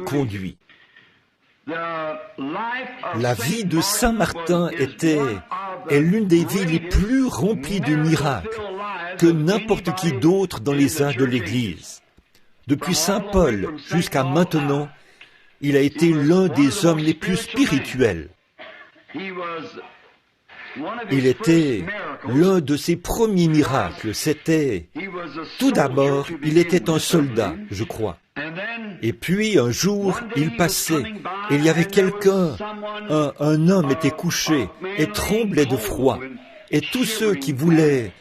conduit. La vie de Saint Martin est l'une des vies les plus remplies de miracles que n'importe qui d'autre dans les âges de l'Église. Depuis Saint Paul jusqu'à maintenant, il a été l'un des hommes les plus spirituels. Il était l'un de ses premiers miracles. Tout d'abord, il était un soldat, je crois. Et puis, un jour, il passait, et il y avait quelqu'un, un homme était couché et tremblait de froid. Et tous ceux qui voulaient,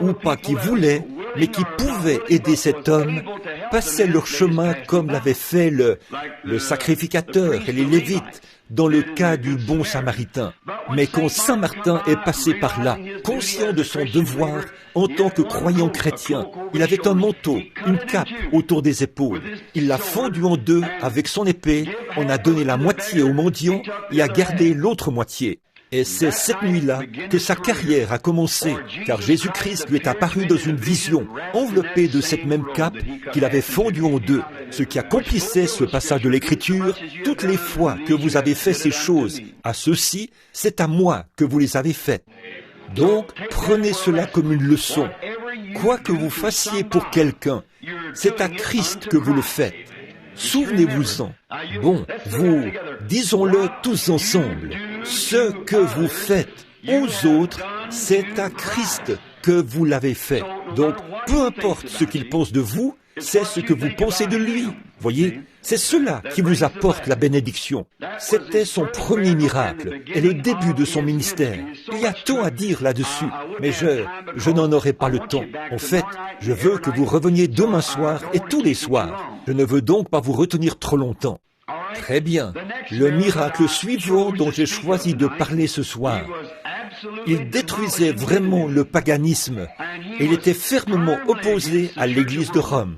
ou pas qui voulaient, mais qui pouvaient aider cet homme, passaient leur chemin comme l'avait fait le sacrificateur et les Lévites, dans le cas du bon Samaritain. Mais quand Saint Martin est passé par là, conscient de son devoir en tant que croyant chrétien, il avait un manteau, une cape autour des épaules. Il l'a fendu en deux avec son épée, on a donné la moitié au mendiant et a gardé l'autre moitié. Et c'est cette nuit-là que sa carrière a commencé, car Jésus-Christ lui est apparu dans une vision, enveloppé de cette même cape qu'il avait fendue en deux, ce qui accomplissait ce passage de l'Écriture. Toutes les fois que vous avez fait ces choses à ceux-ci, c'est à moi que vous les avez faites. Donc, prenez cela comme une leçon. Quoi que vous fassiez pour quelqu'un, c'est à Christ que vous le faites. Souvenez-vous-en. Bon, disons-le tous ensemble. Ce que vous faites aux autres, c'est à Christ que vous l'avez fait. Donc, peu importe ce qu'il pense de vous, c'est ce que vous pensez de lui. Voyez, c'est cela qui vous apporte la bénédiction. C'était son premier miracle et le début de son ministère. Il y a tant à dire là-dessus, mais je n'en aurai pas le temps. En fait, je veux que vous reveniez demain soir et tous les soirs. Je ne veux donc pas vous retenir trop longtemps. Très bien. Le miracle suivant dont j'ai choisi de parler ce soir, il détruisait vraiment le paganisme et il était fermement opposé à l'Église de Rome.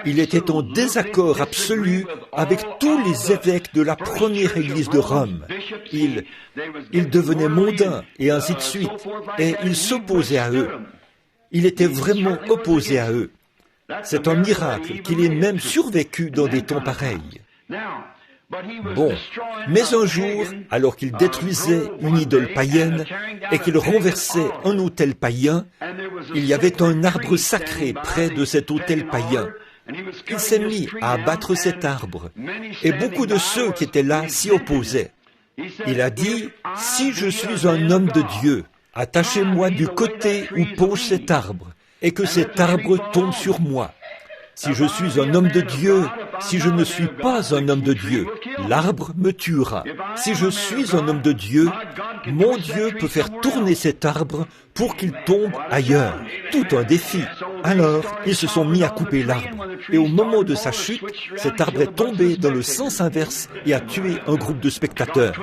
Il était en désaccord absolu avec tous les évêques de la première Église de Rome. Il devenait mondain et ainsi de suite, et il s'opposait à eux. Il était vraiment opposé à eux. C'est un miracle qu'il ait même survécu dans des temps pareils. Bon, mais un jour, alors qu'il détruisait une idole païenne et qu'il renversait un autel païen, il y avait un arbre sacré près de cet autel païen. Il s'est mis à abattre cet arbre, et beaucoup de ceux qui étaient là s'y opposaient. Il a dit, « Si je suis un homme de Dieu, attachez-moi du côté où pousse cet arbre, et que cet arbre tombe sur moi. Si je suis un homme de Dieu, si je ne suis pas un homme de Dieu, l'arbre me tuera. Si je suis un homme de Dieu, mon Dieu peut faire tourner cet arbre pour qu'il tombe ailleurs. » Tout un défi. Alors, ils se sont mis à couper l'arbre. Et au moment de sa chute, cet arbre est tombé dans le sens inverse et a tué un groupe de spectateurs.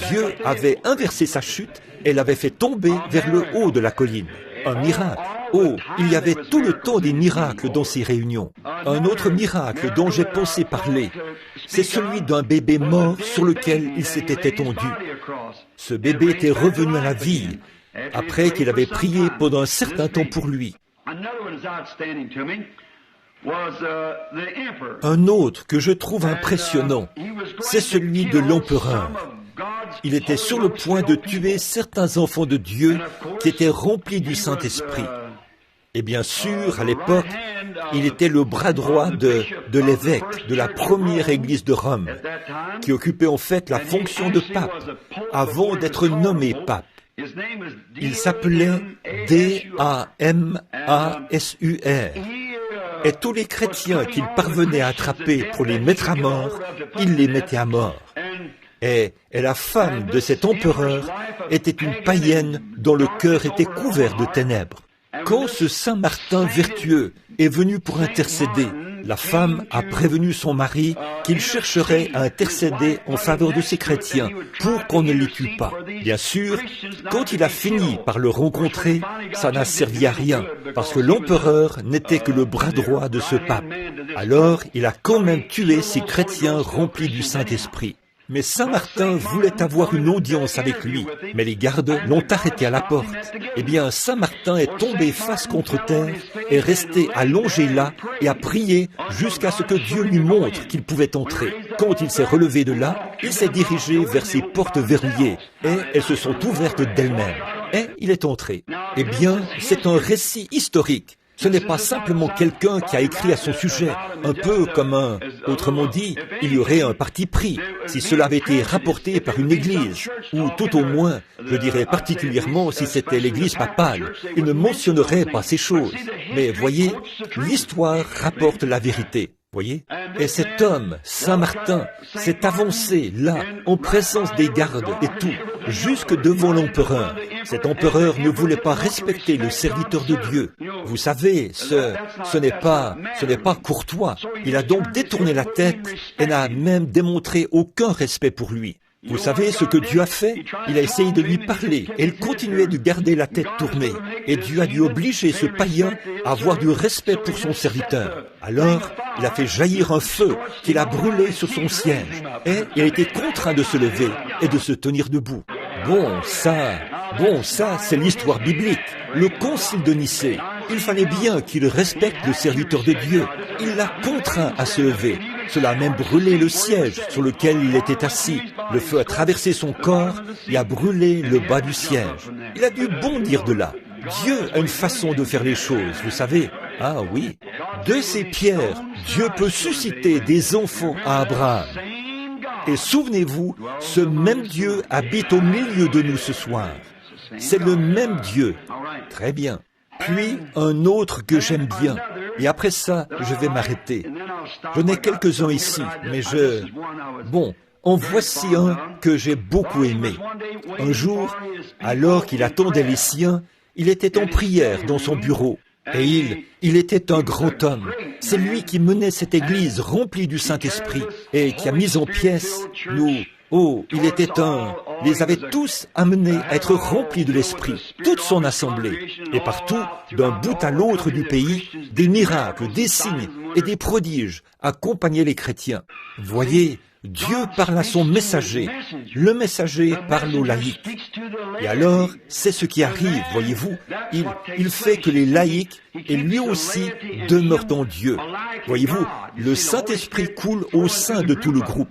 Dieu avait inversé sa chute et l'avait fait tomber vers le haut de la colline. Un miracle. Oh, il y avait tout le temps des miracles dans ces réunions. Un autre miracle dont j'ai pensé parler, c'est celui d'un bébé mort sur lequel il s'était étendu. Ce bébé était revenu à la vie après qu'il avait prié pendant un certain temps pour lui. Un autre que je trouve impressionnant, c'est celui de l'empereur. Il était sur le point de tuer certains enfants de Dieu qui étaient remplis du Saint-Esprit. Et bien sûr, à l'époque, il était le bras droit de l'évêque de la première église de Rome, qui occupait en fait la fonction de pape, avant d'être nommé pape. Il s'appelait Damasur. Et tous les chrétiens qu'il parvenait à attraper pour les mettre à mort, il les mettait à mort. Et la femme de cet empereur était une païenne dont le cœur était couvert de ténèbres. Quand ce Saint Martin vertueux est venu pour intercéder, la femme a prévenu son mari qu'il chercherait à intercéder en faveur de ces chrétiens pour qu'on ne les tue pas. Bien sûr, quand il a fini par le rencontrer, ça n'a servi à rien, parce que l'empereur n'était que le bras droit de ce pape. Alors, il a quand même tué ces chrétiens remplis du Saint-Esprit. Mais Saint Martin voulait avoir une audience avec lui, mais les gardes l'ont arrêté à la porte. Eh bien, Saint Martin est tombé face contre terre, est resté allongé là et a prié jusqu'à ce que Dieu lui montre qu'il pouvait entrer. Quand il s'est relevé de là, il s'est dirigé vers ses portes verrouillées et elles se sont ouvertes d'elles-mêmes. Et il est entré. Eh bien, c'est un récit historique. Ce n'est pas simplement quelqu'un qui a écrit à son sujet, un peu comme autrement dit, il y aurait un parti pris, si cela avait été rapporté par une église, ou tout au moins, je dirais particulièrement si c'était l'église papale, il ne mentionnerait pas ces choses. Mais voyez, l'histoire rapporte la vérité. Voyez? Et cet homme, Saint Martin, s'est avancé là, en présence des gardes et tout, jusque devant l'empereur. Cet empereur ne voulait pas respecter le serviteur de Dieu. Vous savez, ce n'est pas courtois. Il a donc détourné la tête et n'a même démontré aucun respect pour lui. Vous savez ce que Dieu a fait? Il a essayé de lui parler et il continuait de garder la tête tournée. Et Dieu a dû obliger ce païen à avoir du respect pour son serviteur. Alors, il a fait jaillir un feu qu'il a brûlé sur son siège. Et il a été contraint de se lever et de se tenir debout. Bon, ça, c'est l'histoire biblique. Le concile de Nicée. Il fallait bien qu'il respecte le serviteur de Dieu. Il l'a contraint à se lever. Cela a même brûlé le siège sur lequel il était assis. Le feu a traversé son corps et a brûlé le bas du siège. Il a dû bondir de là. Dieu a une façon de faire les choses, vous savez. Ah oui. De ces pierres, Dieu peut susciter des enfants à Abraham. Et souvenez-vous, ce même Dieu habite au milieu de nous ce soir. C'est le même Dieu. Très bien. Puis, un autre que j'aime bien. Et après ça, je vais m'arrêter. J'en ai quelques-uns ici, mais Bon, en voici un que j'ai beaucoup aimé. Un jour, alors qu'il attendait les siens, il était en prière dans son bureau. Et il était un grand homme. C'est lui qui menait cette église remplie du Saint-Esprit et qui a mis en pièces les avait tous amenés à être remplis de l'Esprit, toute son assemblée. Et partout, d'un bout à l'autre du pays, des miracles, des signes et des prodiges accompagnaient les chrétiens. Voyez, Dieu parle à son messager. Le messager parle aux laïcs. Et alors, c'est ce qui arrive, voyez-vous. Il fait que les laïcs, et lui aussi, demeurent en Dieu. Voyez-vous, le Saint-Esprit coule au sein de tout le groupe.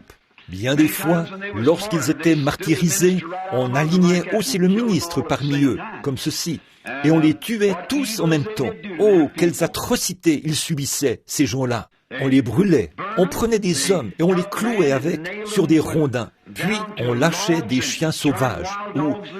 Bien des fois, lorsqu'ils étaient martyrisés, on alignait aussi le ministre parmi eux, comme ceci, et on les tuait tous en même temps. Oh, quelles atrocités ils subissaient, ces gens-là. On les brûlait, on prenait des hommes et on les clouait sur des rondins. Puis on lâchait des chiens sauvages,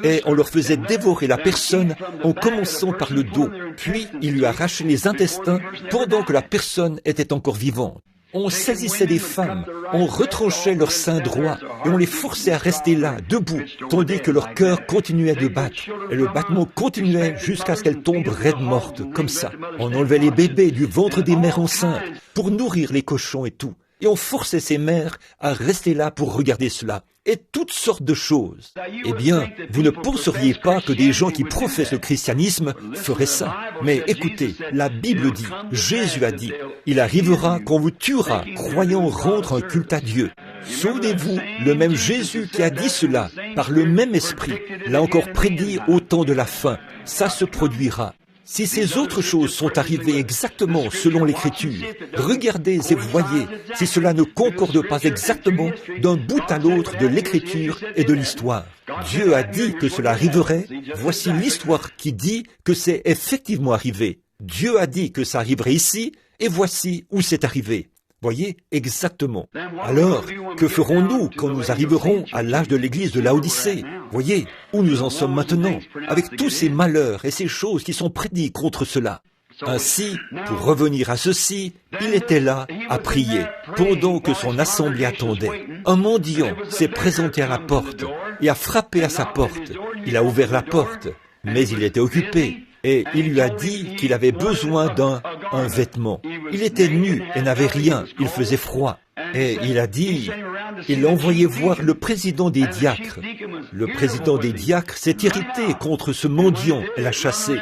et on leur faisait dévorer la personne en commençant par le dos. Puis il lui arrachait les intestins pendant que la personne était encore vivante. On saisissait des femmes, on retranchait leur sein droit et on les forçait à rester là, debout, tandis que leur cœur continuait de battre. Et le battement continuait jusqu'à ce qu'elles tombent raides mortes, comme ça. On enlevait les bébés du ventre des mères enceintes pour nourrir les cochons et tout. Et on forçait ces mères à rester là pour regarder cela. Et toutes sortes de choses. Eh bien, vous ne penseriez pas que des gens qui professent le christianisme feraient ça. Mais écoutez, la Bible dit, Jésus a dit, il arrivera qu'on vous tuera, croyant rendre un culte à Dieu. Souvenez-vous, le même Jésus qui a dit cela, par le même esprit, l'a encore prédit au temps de la fin. Ça se produira. Si ces autres choses sont arrivées exactement selon l'Écriture, regardez et voyez si cela ne concorde pas exactement d'un bout à l'autre de l'Écriture et de l'histoire. Dieu a dit que cela arriverait, voici l'histoire qui dit que c'est effectivement arrivé. Dieu a dit que ça arriverait ici, et voici où c'est arrivé. Voyez, exactement. Alors, que ferons-nous quand nous arriverons à l'âge de l'église de Laodicée? Voyez, où nous en sommes maintenant, avec tous ces malheurs et ces choses qui sont prédites contre cela. Ainsi, pour revenir à ceci, il était là à prier, pendant que son assemblée attendait. Un mendiant s'est présenté à la porte et a frappé à sa porte. Il a ouvert la porte, mais il était occupé. Et il lui a dit qu'il avait besoin d'un vêtement. Il était nu et n'avait rien, il faisait froid. Et il a envoyé voir le président des diacres. Le président des diacres s'est irrité contre ce mendiant et l'a chassé.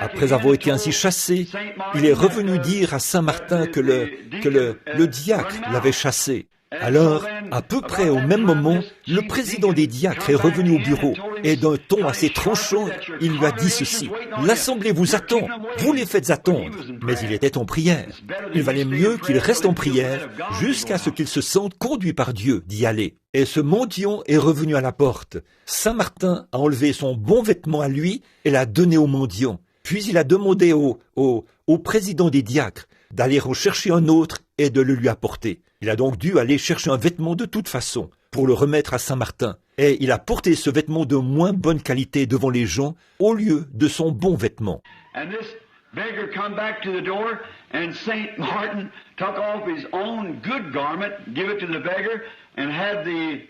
Après avoir été ainsi chassé, il est revenu dire à Saint Martin que le diacre l'avait chassé. Alors, à peu près au même moment, le président des diacres est revenu au bureau et d'un ton assez tranchant, il lui a dit ceci: « L'Assemblée vous attend, vous les faites attendre. » Mais il était en prière. Il valait mieux qu'il reste en prière jusqu'à ce qu'il se sente conduit par Dieu d'y aller. Et ce mendiant est revenu à la porte. Saint Martin a enlevé son bon vêtement à lui et l'a donné au mendiant. Puis il a demandé au président des diacres d'aller en chercher un autre et de le lui apporter. Il a donc dû aller chercher un vêtement de toute façon pour le remettre à Saint Martin. Et il a porté ce vêtement de moins bonne qualité devant les gens au lieu de son bon vêtement. And this beggar come back to the door, and Saint Martin took off his own good garment, give it to the beggar, and had the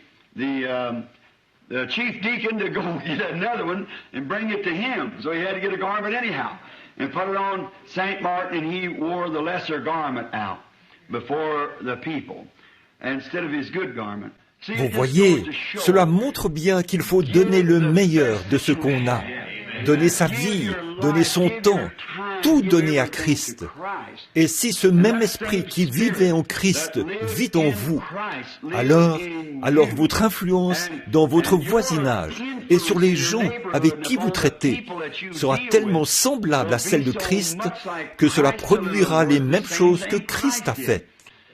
chief deacon to go get another one and bring it to him. So he had to get a garment anyhow, and put it on Saint Martin, and he wore the lesser garment out before the people, instead of his good garment. Vous voyez, cela montre bien qu'il faut donner le meilleur de ce qu'on a. Donner sa vie, donner son temps, tout donner à Christ. Et si ce même esprit qui vivait en Christ vit en vous, alors votre influence dans votre voisinage et sur les gens avec qui vous traitez sera tellement semblable à celle de Christ que cela produira les mêmes choses que Christ a faites.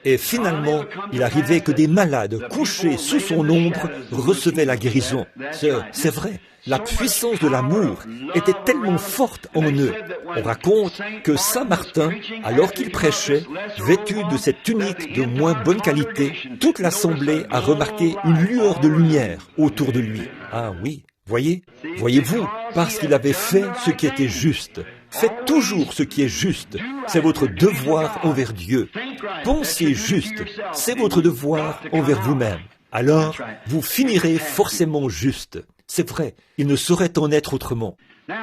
Et finalement, il arrivait que des malades couchés sous son ombre recevaient la guérison. C'est vrai, la puissance de l'amour était tellement forte en eux. On raconte que Saint Martin, alors qu'il prêchait, vêtu de cette tunique de moins bonne qualité, toute l'assemblée a remarqué une lueur de lumière autour de lui. Ah oui, voyez-vous, parce qu'il avait fait ce qui était juste. Faites toujours ce qui est juste. C'est votre devoir envers Dieu. Pensez juste. C'est votre devoir envers vous-même. Alors, vous finirez forcément juste. C'est vrai, il ne saurait en être autrement. Now,